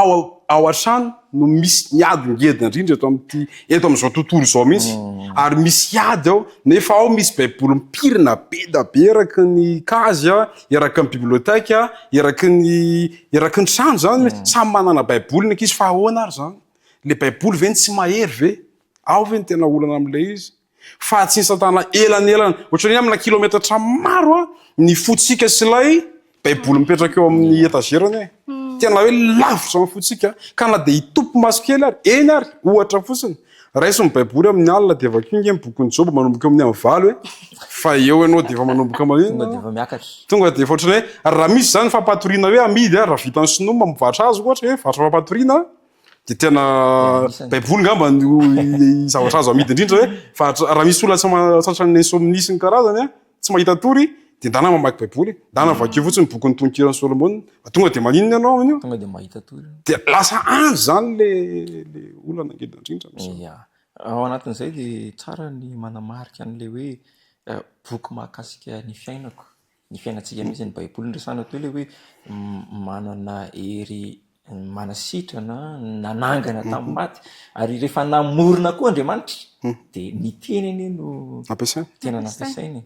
ao an-trano no misy niady ngedina indrindra eto amin'izao tontolo zao mihitsy ary misy ady ao nefa ao misy baiboly mipirina be da be eraky ny kazy eraky ny biblioteka eraky ny trano zany samy manana baiboly ny ankizy fa ahoana ary zany le baiboly ve ny tsy mahery ve ao ve ny tena olana am'le izy fa tsy ny satana elanelana ohatrany amina kilometatra maro ny fotsika sy lay baiboly mipetraka eo amin'ny etagérany tena hoe lavitra amin'ny fotsika ka na de hitompo maso kely ary eny ary ohatra fotsiny raiso ny baiboly amin'ny alina de vakio nge bokony jobo manomboka amin'ny amin'ny valo fa eo ianao de efa manomboka tonga de efa ohatrany hoe raha misy zany fampatoriana hoe amidy raha vitany sinoma mivatra azy ohatra hoe vatra fampatoriana de tena baiboly ngamba ny zavatra azo amidy indrindra hoe raha misy olona satrany insomnisy ny karazany tsy mahita tory de ndana mamaky baiboly ndana vakio fotsiny bokony tonkirany Solomon tonga de maninona ianao amin'io tonga de mahita tory de lasa anjo zany le olana ngeda indrindra ao anatin'izay de tsara ny manamarika an'le hoe boky mahakasika ny fiainako ny fiainantsika mihitsy ny baiboly ndresana toy le hoe manana hery manasitrana nanangana tamin'ny maty ary rehefa namorona koa Andriamanitra de ny teny eny no tena nampiasainy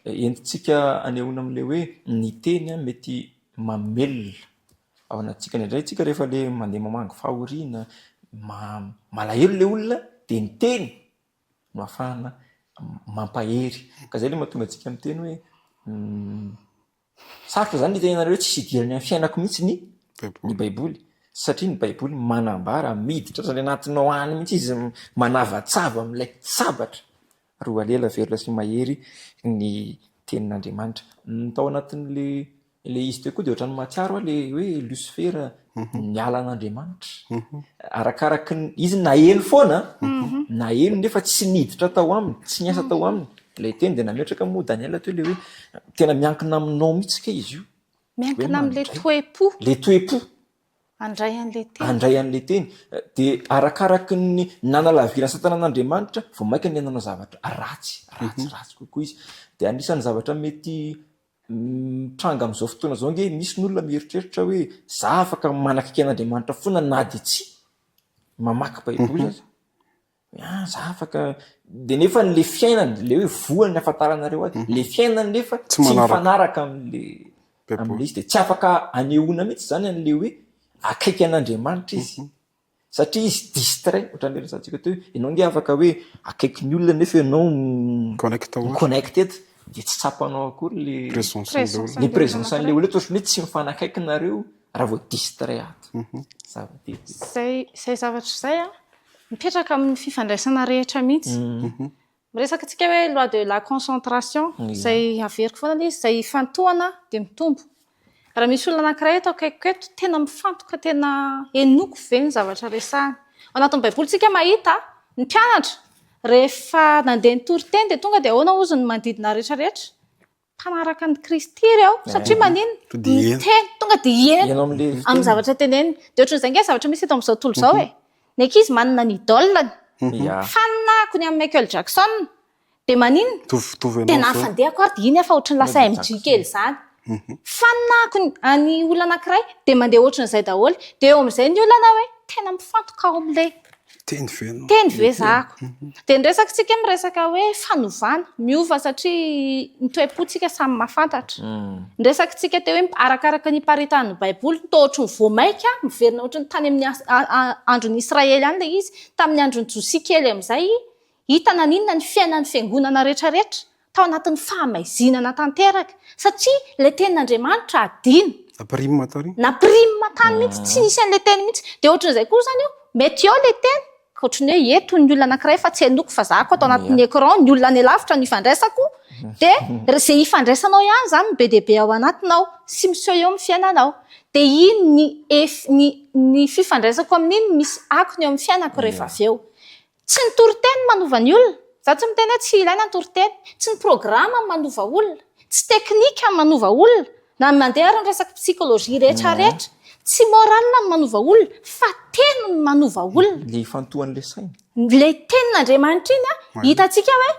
entintsika anehoana am'le hoe ny teny mety mamelona ao anatsika indray tsika rehefa le mandeha mamangy fahoriana malahelo le olona de ny teny no afahana mampahery ka zay le mahatonga atsika miteny hoe sarotra zany nitenenareo tsy hidirany amin'ny fiainako mihitsy ny baiboly satria ny baiboly manambara miditra trany anatinao any mihitsy izy manavatsava am'ilay sabatra roa alela verina sy mahery ny tenin'Andriamanitra tao anatin'le izy teo koa de ohatrany mahatsiaro le hoe Lucifera niala an'Andriamanitra arakaraky izy naheno foana naheno nefa tsy niditra tao aminy tsy niasa tao aminy le teny de nametraka moa Daniel teo le hoe tena miankina aminao mihitsy ka izy io miankina am'le toe-po andray an'le teny de arakaraky ny nanalavira satana an'Andriamanitra vao maika ny ananao zavatra ratsy kokoa izy de anisan'ny zavatra mety tranga am'izao fotoana zao nge misy ny olona mieritreritra hoe za afaka manakaiky an'Andriamanitra foana na de tsy mamaky baiboly aza za afaka de nefa le fiainany le hoe voany afantaranareo azy le fiainany nefa tsy mifanaraka am'le izy de tsy afaka anehoana mihitsy zany an'le hoe akaiky an'Andriamanitra izy satria izy distrait ohatran'le resantsika teo ianao nge afaka hoe akaiky ny olona nefa ianao connected de tsy tsapanao akory le présence an'le olona ohatrany hoe tsy mifanakaiky nareo raha vao distrait ato zay zavatra zay mipetraka amin'ny fifandraisana rehetra mihitsy miresaka tsika hoe loi de la concentration zay averiko foana izy zay fantohana de mitombo raha misy olona anankiray eto akaiko eto tena mifantoka tena enoko ve ny zavatra resahany ao anatin'ny baiboly tsika mahita ny mpianatra rehefa nandeha nitory teny de tonga de ahoana ozy ny manodidina rehetrarehetra mpanaraka ny Kristy reo satria manino miteny tonga de iena amin'ny zavatra teneny de ohatran'izay nge zavatra misy eto amin'izao tontolo zao ny ankizy manana ny idolany fanako ny amin'ny Michael Jackson de manino tena afandehako ary de iny efa ohatrany lasa MG kely zany fanako any olona anankiray dia mandeha ohatran'izay daholo dia eo amin'izay ny olana hoe tena mifantoka ao amin'ilay teny venao teny ve zako dia niresakitsika miresaka hoe fanovana miova satria nitoepontsika samy mahafantatra niresakitsika teo hoe arakaraka ny mparitany baiboly to ohatry ny voamaika miverina ohatry ny tany amin'ny andron'ny Israely any ilay izy tamin'ny andron'ny Josia kely amin'izay hita na ninona ny fiainan'ny fiangonana rehetrarehetra tao anatin'ny fahamaizinana tanteraka satria ilay tenin'Andriamanitra adino napirima tany mihitsy tsy nisy an'ilay teny mihitsy dia ohatran'izay koa zany eo mety eo ilay teny ohatrany hoe eto ny olona anankiray fa tsy hanoko fa zako atao anatin'ny écran ny olona any lavitra ny ifandraisako dia izay ifandraisanao ihany zany be dia be ao anatinao sy miseho eo amin'ny fiainanao dia iny ny fifandraisako amin'iny misy akony eo amin'ny fiainako rehefa avy eo tsy ny toriteny manova ny olona za tsy miteny hoe tsy ilaina ny toriteny tsy ny programa manova olona tsy teknika manova olona na mandeha ary ny resaka psikolojia rehetrarehetra tsy moralina ny manova olona fa teny ny manova olona le fantohan'le saina le tenin'Andriamanitra iny hitantsika hoe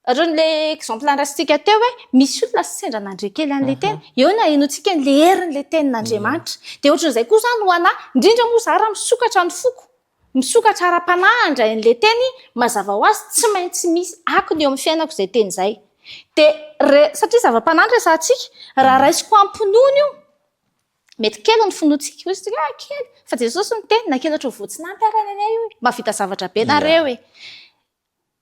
ohatran'le exemple andrasitsika teo hoe misy olona sy sendra nandrekely an'le teny eo na enotsika n'le herin'le tenin'Andriamanitra dia ohatran'izay koa zany ho anahy indrindra moa zara misokatra ny foko misokatra ara-panahindra an'le teny mazava ho azy tsy maintsy misy akony eo amin'ny fiainako izay teny izay dia satria zava-panahindra resantsika raha raisiko ampinono io mety kely ny finoantsika ozy tsika kely fa Jesosy ny teny na kely ohatra voatsinampy arany anay io mahavita zavatra be nareo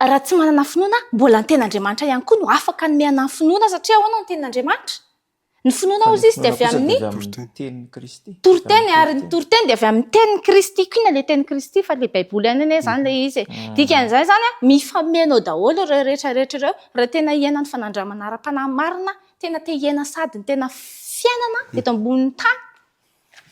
raha tsy manana finoana mbola ny tenin'Andriamanitra ihany koa no afaka nomena ny finoana satria ahoana ny tenin'Andriamanitra ny finoana ozy izy dia avy amin'ny tenin'ny Kristy toriteny ary ny toriteny dia avy amin'ny tenin'ny Kristy koa ilay tenin'ny Kristy fa ilay baiboly any ane zany ilay izy dikan'izay zany mifamenao daholo ireo rehetrarehetra ireo raha tena hiaina ny fanandramana ara-panahy marina tena te hiaina sady ny tena fiainana eto ambonin'ny tany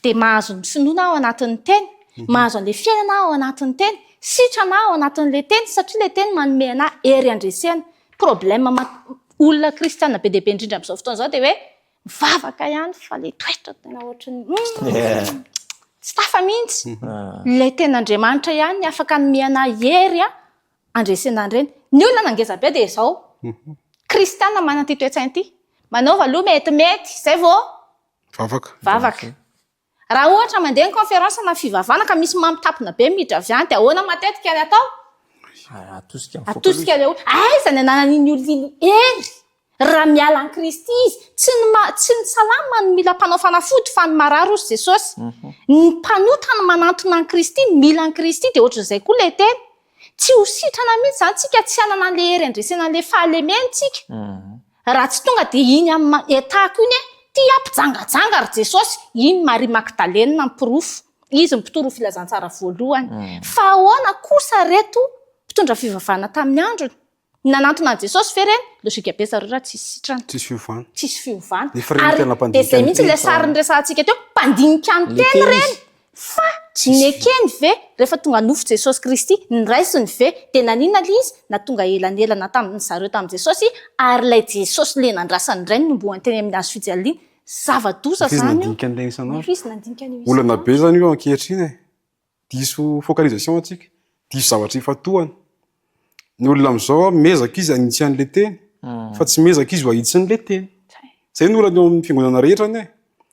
dia mahazo ny finoana ao anatin'ny teny mahazo an'ilay fiainana ao anatin'ny teny sitrana ao anatin'ilay teny satria ilay teny manome anahy hery andresena problème olona kristiana be dia be indrindra amin'izao fotoana izao dia hoe mivavaka ihany fa ilay toetra tena ohatran'ny tsy tafa mihitsy ilay tenin'Andriamanitra ihany ny afaka nomena anahy hery andresena an'ireny ny olona nangeza be dia izao kristiana manana ity toe-tsaina ity manaova aloha metimety izay vao vavaka raha ohatra mandeha ny conférence na fivavahana ka misy mamitapona be midra avy any dia ahoana matetika ny atao atosika ilay olona aiza ny ananan'iny olona iny hery raha miala any Kristy izy tsy ny salama no mila mpanao fanafody fa ny marary ozy Jesosy ny mpanota ny manantona any Kristy ny mila any Kristy dia ohatran'izay koa ilay teny tsy ho sitrana mihitsy zany tsika tsy hanana an'ilay hery andresena an'ilay fahalementsika raha tsy tonga dia iny amin'ny etako iny tia mpijangajanga ry Jesosy iny Maria Magdalena mipirofo izy mpitoro filazantsara voalohany fa ahoana kosa reto mpitondra fivavahana tamin'ny androny nanantona an Jesosy fereny lojika be zareo raha tsisy sitrana tsisy fiovana ary dia izay mihitsy ilay sary nyresantsika teo mpandinika ny teny reny fa ny ekeny ve rehefa tonga nofo Jesosy Kristy ny raisiny ve dia naninona ilay izy na tonga elanelana tamin'ny zareo tamin'i Jesosy ary ilay Jesosy le nandrasany indray nomboany teny amin'ny hazo fijaliana zava-doza zany olana be zany io ankehitriny diso focalisation atsika diso zavatra ifatohany ny olona amin'izao mezaka izy anitsy an'le teny fa tsy mezaka izy ho ahitsy n'le teny zay ny olana eo amin'ny fiangonana rehetra ny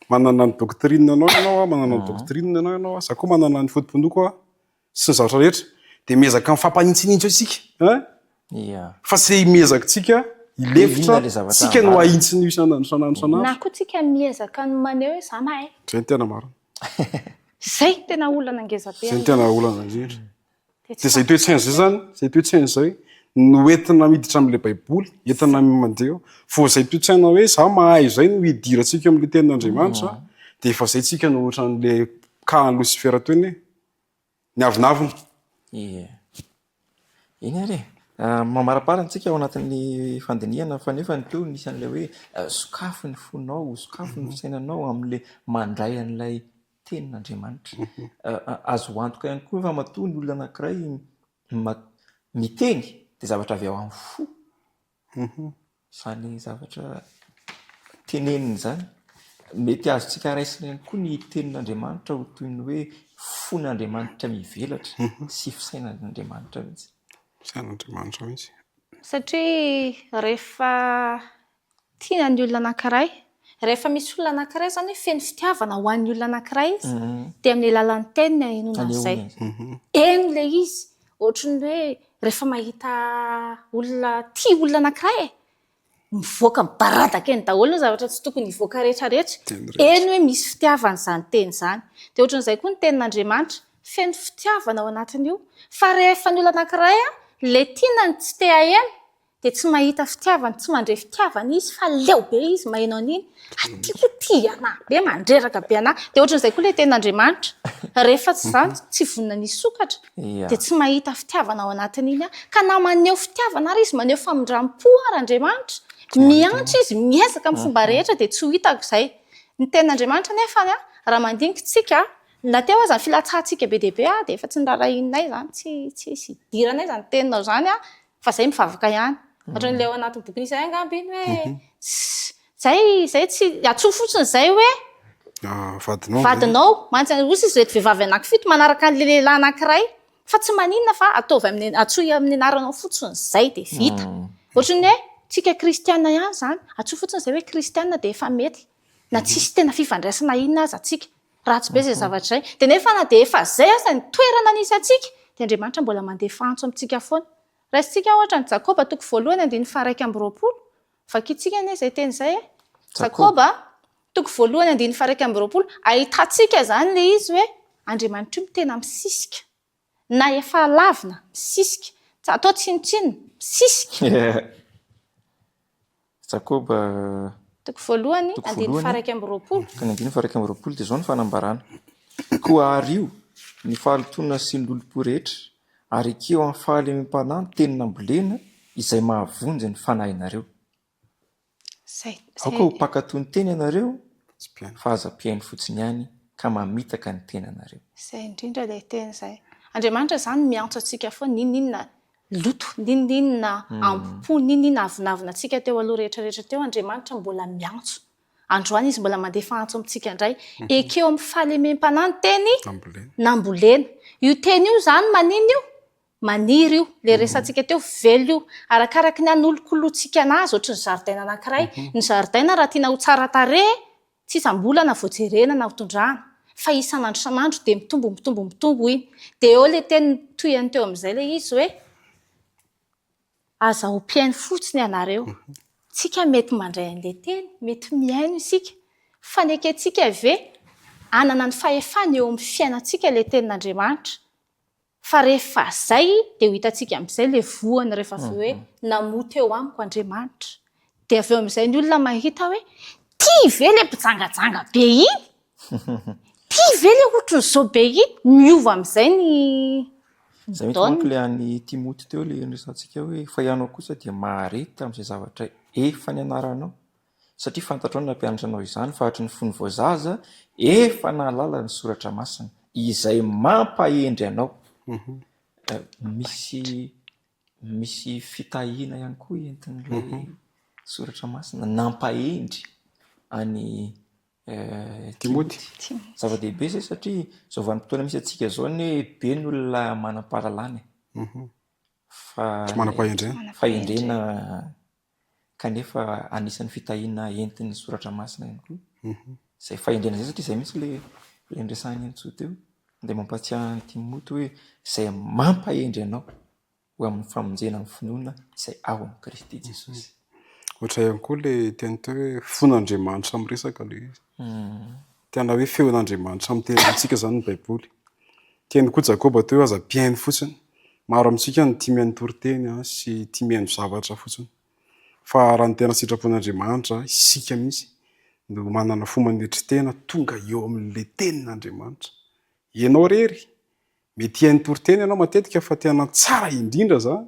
manana ny doctrine anao ianao manana ny doctrine anao ianao za koa manana ny fotom-pindoko sy ny zavatra rehetra dia mezaka mifampanitsinitsy atsika fa tsy mezaka tsika ilefitra tsika no ahitsy ny isanandro na koa tsika miezaka ny maneho hoe za mahay zay ny tena marina zay tena olana ngeza be zay ny tena olana indrindra dia zay toe-tsaina zay zany zay toe-tsaina zay no entina miditra amin'ilay baiboly entina mandeha fo zay toe-tsaina hoe za mahay zay no hidirantsika amin'ilay tenin'Andriamanitra dia efa zay tsika no ohatra n'ilay kahan'ny Lucifera toy ny avinavina iny ary mamaraparantsika ao anatin'ny fandinihana fa nefa ny teo nisy an'ilay hoe sokafo ny fonao sokafo ny fisainanao amin'ilay mandray an'ilay tenin'Andriamanitra azo antoka ihany koa fa matoa ny olona anankiray miteny dia zavatra avy ao amin'ny fo izany zavatra teneniny zany mety azontsika raisina ihany koa ny tenin'Andriamanitra ho toy ny hoe fon'Andriamanitra mivelatra sy fisainan'Andriamanitra mihitsy fisainan'Andriamanitra mihitsy satria rehefa tiana ny olona anankiray rehefa misy olona anankiray zany hoe feno fitiavana ho an'ny olona anankiray izy dia amin'ny alalan'ny teniny inona an'izay. Eny le izy ohatra ny hoe rehefa mahita olona tia olona anankiray mivoaka mibaradaka eny daholo ny zavatra tsy tokony hivoaka rehetrarehetra. Eny hoe misy fitiavana izany teny izany. Dia ohatran'izay koa ny tenin'Andriamanitra feno fitiavana ao anatiny io. Fa rehefa ny olona anankiray le tiana ny tsy te aheno dia tsy mahita fitiavana, tsy mandre fitiavana izy fa leo be izy maheno an'iny. Atiako tia anahy be mandreraka be anahy. Dia ohatran'izay koa le tenin'Andriamanitra. Rehefa tsy izany tsy vonona nisokatra dia tsy mahita fitiavana ao anatiny iny. Ka na maneho fitiavana ary izy maneho famindram-po ary Andriamanitra. Miantso izy miezaka amin'ny fomba rehetra dia tsy ho hitako izay. Ny tenin'Andriamanitra nefa raha mandingintsika na teo aza ny filatsahantsika be dia be dia efa tsy nirarahinay izany, tsy idiranay izany teninao izany fa izay mivavaka ihany. Ohatra n'ilay ao anatin'ny boky Isaia angamba iny hoe izay tsy atsoa fotsiny izay hoe vadinao mantsy ozy izy reto vehivavy anankifito manaraka an'ilay lehilahy anankiray fa tsy maninona fa ataovy atsoa amin'ny anaranao fotsiny izay dia vita. Ohatra ny hoe tsika kristiana ihany izany atsoa fotsiny izay hoe kristiana dia efa mety na tsisy tena fifandraisana inona aza atsika. Ratsy be izay zavatra izay. Dia nefa na dia efa izay aza ny toerana nisy atsika dia Andriamanitra mbola mandefa antso amintsika foana. Raisitsika ohatra ny Jakoba 1:1-20. Vakitsika anie izay teny izay Jakoba 1:1-20. Ahitantsika izany le izy hoe Andriamanitra io tena misisika. Na efa lavina misisika. Tsy atao tsinotsinona misisika. Jakoba 1:1-20. Dia izao ny fanambarana. Koa ary io ny fahalotonana sy ny lolom-po rehetra ary keo amin'ny fahalemem-panahy ny teny nambolena izay mahavonjy ny fanahinareo. Aoka ho mpakatoa ny teny ianareo fa aza piaino fotsiny ihany ka mamitaka ny tenanareo. Izay indrindra ilay teny izay. Andriamanitra izany miantso antsika foana ninninona loto, ninninona ampo, ninninona avinavina antsika teo aloha rehetrarehetra teo. Andriamanitra mbola miantso. Androany izy mbola mandefa antso amintsika indray. Ekeo amin'ny fahalemem-panahy ny teny nambolena. Io teny io izany manino io? Maniry io, le resantsika teo velo io, arakaraka ny an'olon-kolontsika anazy, ohatra ny zaridaina anankiray. Ny zaridaina raha tiana ho tsara tarehy, tsy isam-bolana voajerena na hotondrahana, fa isan'andro isan'andro dia mitombo iny. Dia eo le teny toyany teo amin'izay le izy hoe aza ho mpiaino fotsiny ianareo. Tsika mety mandray an'ilay teny, mety miaino isika, fa ny ankehintsika ve anana ny fahefana eo amin'ny fiainantsika le tenin'Andriamanitra. Fa rehefa izay dia ho hitantsika amin'izay ilay voany rehefa avy hoe namoty eo amiko Andriamanitra. Dia avy eo amin'izay ny olona mahita hoe tia ve ilay mpijangajanga be iny? Tia ve ilay ohatran'izao be iny? Miova amin'izay ny Izay mety manko ilay any Timoty teo ilay resantsika hoe fa ianao kosa dia mahareta amin'izay zavatra efa nianaranao. Satria fantatrao ny nampianatra anao izany fa hatry ny fony voazaza efa nahalala ny soratra masina izay mampahendry anao. Misy fitahiana ihany koa entin'ilay soratra masina nampahendry any Timoty. Zava-dehibe izay satria izao vanim-potoana misy antsika izao ny be ny olona manam-pahalalana fa fahendrena kanefa anisan'ny fitahiana entin'ny soratra masina ihany koa. Izay fahendrena izay satria izay mitsy ilay nresahany antsoa teo dia mampatsiahy ny Timoty hoe izay mampahendry anao ho amin'ny famonjena amin'ny finoana izay ao amin'ny Kristy Jesosy. Ohatra ihany koa le teny teo hoe fon'Andriamanitra miresaka le izy. Tena hoe feon'Andriamanitra miterantsika izany ny Baiboly. Teny koa Jakoba teo aza mpiaino fotsiny. Maro amintsika ny tia mihaino toriteny sy tia mihaino zavatra fotsiny. Fa raha ny tena sitrapon'Andriamanitra isika mihitsy no manana fomba mandritry-tena tonga eo amin'ilay tenin'Andriamanitra. Ianao rery mety hihaino toriteny ianao matetika fa tena tsara indrindra izany.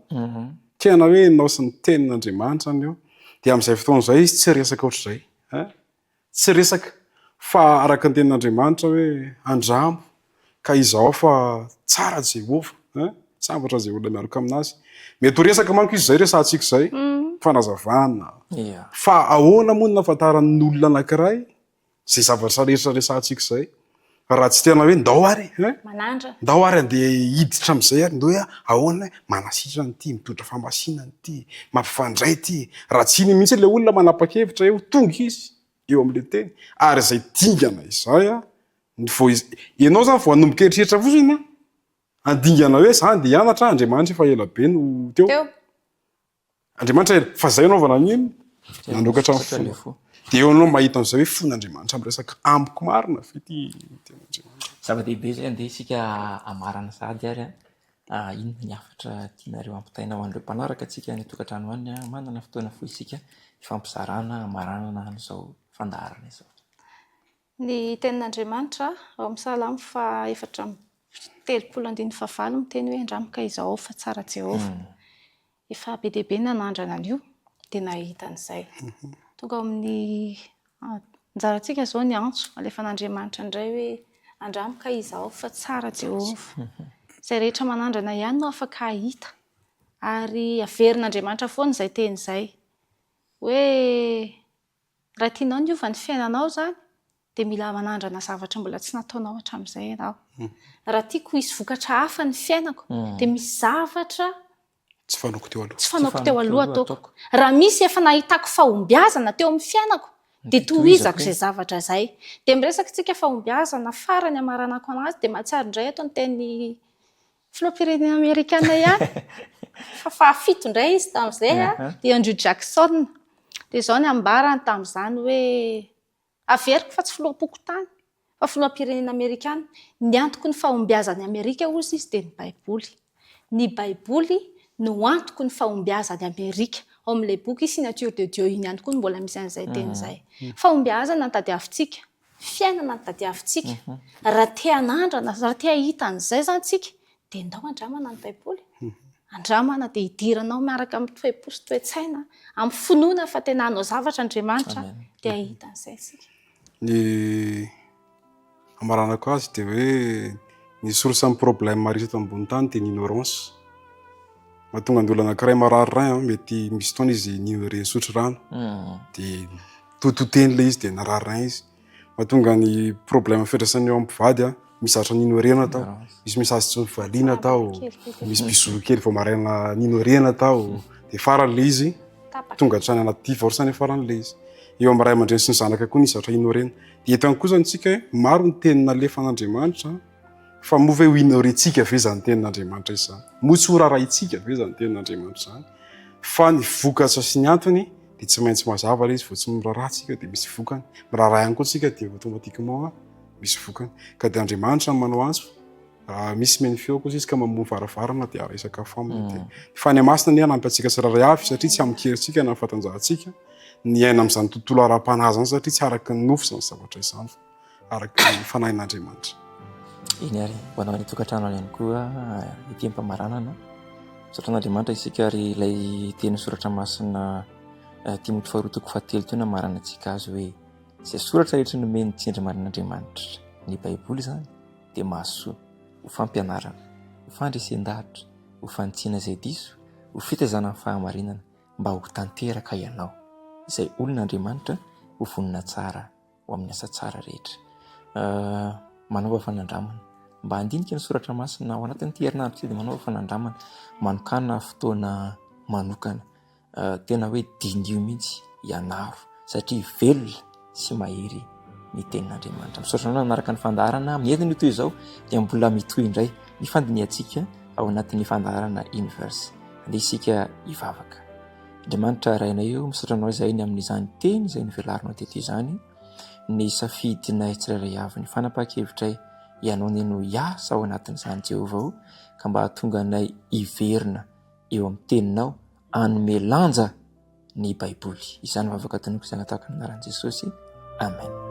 Tena hoe ianao sy ny tenin'Andriamanitra ny eo. Dia amin'izay fotoana izay izy tsy resaka ohatr'izay. Tsy resaka fa araka ny tenin'Andriamanitra hoe andramo ka izaho fa tsara Jehovah. Sambatra izay olona miaraka aminazy. Mety ho resaka manko izy izay resantsika izay. Fanazavana. Fa ahoana moa no nahafantaran'ny olona anankiray izay zavatra rehetra resantsika izay. Raha tsy tena hoe ndao ary. Ndao ary andeha hiditra amin'izay ary ndao hoe ahoana manasitrana ity, mitondra famasinana ity, mampifandray ity. Raha tsy iny mihitsy ilay olona manapa-kevitra eo tonga izy. eo amin'le teny ary zay dingana izay a ianao zany vao anomboka eritreritra fosina andingana hoe zany de hianatra Andriamanitra efa ela be no teo Andriamanitra fa zay anaovana an'ino nanokatra ny fo de eo anao mahita an'izay hoe fon'Andriamanitra am'resaka amiko marina fety tenyandriamanitra zava-dehibe zay andeha isika amarana sady ary inona ny afatra tianareo ampitaina ho an'ireo mpanaraka atsika ny tokantrano any manana fotoana fo isika ifampizarana amaranana an'izao fandaharana izao. Ny tenin'Andriamanitra ao amin'ny Salamo 4:3-5 miteny hoe andramika izaho fa tsara Jehova. Efa be dehibe nanandrana an'io dia nahita an'izay. Tonga amin'ny anjarantsika izao ny antso alefa an'Andriamanitra indray hoe andramika izaho fa tsara Jehova. Izay rehetra manandrana ihany no afaka hahita ary averin'Andriamanitra foana izay teny izay hoe raha tianao ny ova ny fiainanao zany dia mila manandrana zavatra mbola tsy nataonao hatramin'izay ianao. Raha tiako hisy vokatra hafa ny fiainako dia misy zavatra tsy fanaoko teo aloha ataoko. Raha misy efa nahitako fahombiazana teo amin'ny fiainako dia tohizako izay zavatra izay. Dia miresaka tsika fahombiazana farany amaranako anazy dia mahatsiaro indray ato ny teny filoham-pirenena Amerikana ihany. Fa 7 indray izy tamin'izay dia Andrew Jackson. Dia izao ny ambarany tamin'izany hoe averiko fa tsy filoham-poko tany fa filoham-pirenena Amerikana. Ny antoko ny fahombiazan'ny Amerika ozy izy dia ny Baiboly. Ny Baiboly no antoko ny fahombiazan'ny Amerika. Ao amin'ilay boky Signature de Dieu iny ihany koa mbola misy an'izay teny izay. Fahombiazana ny tadiavintsika, fiainana ny tadiavintsika. Raha te hanandrana, raha te hahita an'izay zany tsika dia ndao andramana ny Baiboly. Andramana dia hidiranao miaraka amin'ny toe-po sy toe-tsaina, amin'ny finoana fa tena hanao zavatra Andriamanitra dia hahita an'izay tsika. Ny amaranako azy dia hoe ny source amin'ny problème maro eto ambony tany dia ny ignorance. Mahatonga ny olona anankiray marary ray mety misy fotoana izy ignoré sotro rano dia tototeny ilay izy dia narary ray izy. Mahatonga ny problème fiandraisany eo am-pivady misatra ny ignorena tao, misy misasa tsy mivaliana tao, misy bisolo kely vao maraina ny ignorena tao dia faran'ilay izy tonga hatrany anaty divorce ny faran'ilay izy. Eo amin'ny ray aman-dreny sy ny zanaka koa nisy zatra ignorena. Dia eto ihany koa zany tsika maro ny tenina alefan'Andriamanitra fa moa ve ho ignorentsika ve zany tenin'Andriamanitra izany? Moa tsy ho rarahintsika ve zany tenin'Andriamanitra izany? Fa ny vokatra sy ny antony dia tsy maintsy mazava ilay izy vao tsy mirarahantsika dia misy vokany. Miraraha ihany koa tsika dia automatiquement misy vokany. Ka dia Andriamanitra no manao azy. Misy meny feo koa izy ka mamono varavarana dia resaka family. Fa ny masina ny hanampy antsika tsiraray avy satria tsy amikerintsika na fatanjahantsika ny aina amin'izany tontolo ara-panahy zany satria tsy araka ny nofo izany zavatra izany araka ny fanahin'Andriamanitra. Iny ary ho anao any tokantrano any ihany koa ity ampamaranana sotran'Andriamanitra isika ary ilay teny soratra masina Timoty 2:7 teo namarana antsika azy hoe izay soratra rehetra nomeny tsindry marin'Andriamanitra ny Baiboly zany dia mahasoa ho fampianarana, ho fandresen-davitra, ho fanitsiana izay diso, ho fitezana amin'ny fahamarinana mba ho tanteraka ianao izay olon'Andriamanitra ho vonina tsara ho amin'ny asa tsara rehetra. Manova fanandramana mba handinika ny soratra masina ao anatin'ity herinandro dia manova fanandramana manokana fotoana manokana tena hoe dinio mihitsy ianaro satria velona sy mahery ny tenin'Andriamanitra. Misaotra anao manaraka ny fandaharana mientina toy izao dia mbola mitohy indray ny fandiniantsika ao anatin'ny fandaharana universe. Andeha isika hivavaka. Andriamanitra rainay io misaotra anao izay ny amin'izany teny izay novelarinao teto izany ny safidinay tsirairay avy ny fanapahan-kevitray ianao ny no hiasa ao anatin'izany Jehovah ka mba hahatonga anay hiverina eo amin'ny teninao hanome lanja ny Baiboly. Izany vavaka tonoko izay natao amin'ny anaran'i Jesosy. Amen.